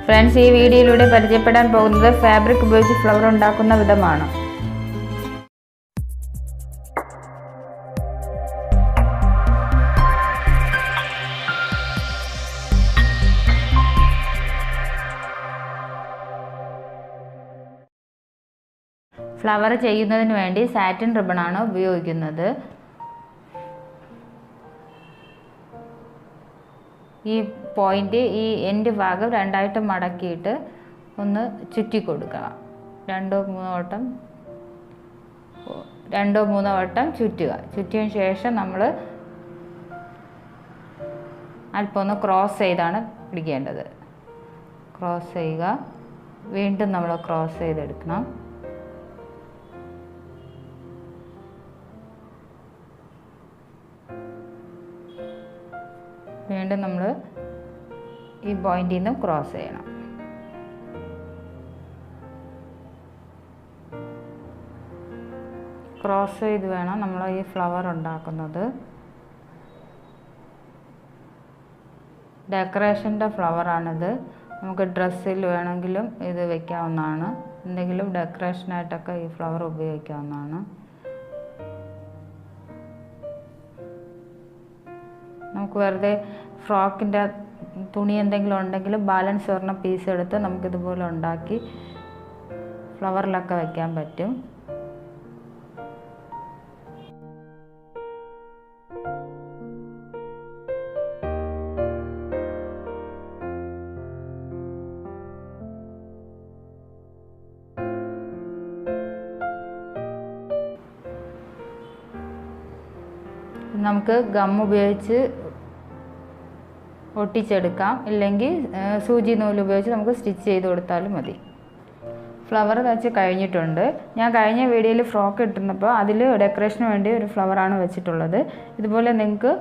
Friends, ഈ വീഡിയോയിലൂടെ പരിചയപ്പെടാൻ പോകുന്നത് ഫാബ്രിക് ഉപയോഗിച്ച് ഫ്ലവർ ഉണ്ടാക്കുന്ന വിധമാണ്. ഫ്ലവർ ചെയ്യുന്നതിന് വേണ്ടി സാറ്റിൻ റിബണാണ് ഉപയോഗിക്കുന്നത്. ഈ പോയിന്റ്, ഈ എൻഡ് ഭാഗം രണ്ടായിട്ട് മടക്കിയിട്ട് ഒന്ന് ചുറ്റി കൊടുക്കുക. രണ്ടോ മൂന്നോ വട്ടം ചുറ്റുക. ചുറ്റിയതിന് ശേഷം നമ്മൾ അല്പം ഒന്ന് ക്രോസ് ചെയ്താണ് പിടിക്കേണ്ടത്. ക്രോസ് ചെയ്യുക. വീണ്ടും നമ്മൾ ക്രോസ് ചെയ്തെടുക്കണം. വീണ്ടും നമ്മൾ ഈ പോയിന്റിൽ നിന്ന് ക്രോസ് ചെയ്യണം. ക്രോസ് ചെയ്ത് വേണം നമ്മൾ ഈ ഫ്ലവർ ഉണ്ടാക്കുന്നത്. ഡെക്കറേഷൻ്റെ ഫ്ലവറാണിത്. നമുക്ക് ഡ്രസ്സിൽ വേണമെങ്കിലും ഇത് വയ്ക്കാവുന്നതാണ്. എന്തെങ്കിലും ഡെക്കറേഷനായിട്ടൊക്കെ ഈ ഫ്ലവർ ഉപയോഗിക്കാവുന്നതാണ്. നമുക്ക് വെറുതെ ഫ്രോക്കിൻ്റെ തുണി എന്തെങ്കിലും ഉണ്ടെങ്കിൽ ബാലൻസ് വരുന്ന പീസ് എടുത്ത് നമുക്കിതുപോലെ ഉണ്ടാക്കി ഫ്ലവറിലൊക്കെ വയ്ക്കാൻ പറ്റും. നമുക്ക് ഗം ഉപയോഗിച്ച് ഒട്ടിച്ചെടുക്കാം, ഇല്ലെങ്കിൽ സൂചി നൂല് ഉപയോഗിച്ച് നമുക്ക് സ്റ്റിച്ച് ചെയ്ത് കൊടുത്താലും മതി. ഫ്ലവർ വെച്ച് കഴിഞ്ഞിട്ടുണ്ട്. ഞാൻ കഴിഞ്ഞ വീഡിയോയിൽ ഫ്രോക്ക് ഇട്ടിരുന്നപ്പോൾ അതിൽ ഡെക്കറേഷന് വേണ്ടി ഒരു ഫ്ലവറാണ് വെച്ചിട്ടുള്ളത്. ഇതുപോലെ നിങ്ങൾക്ക്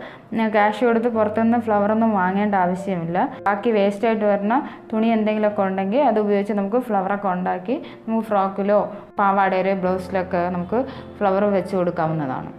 ക്യാഷ് കൊടുത്ത് പുറത്തുനിന്ന് ഫ്ലവറൊന്നും വാങ്ങേണ്ട ആവശ്യമില്ല. ബാക്കി വേസ്റ്റായിട്ട് വരുന്ന തുണി എന്തെങ്കിലുമൊക്കെ ഉണ്ടെങ്കിൽ അത് ഉപയോഗിച്ച് നമുക്ക് ഫ്ലവറൊക്കെ ഉണ്ടാക്കി നമുക്ക് ഫ്രോക്കിലോ പാവാടയിലോ ബ്ലൗസിലൊക്കെ നമുക്ക് ഫ്ലവർ വെച്ച് കൊടുക്കാവുന്നതാണ്.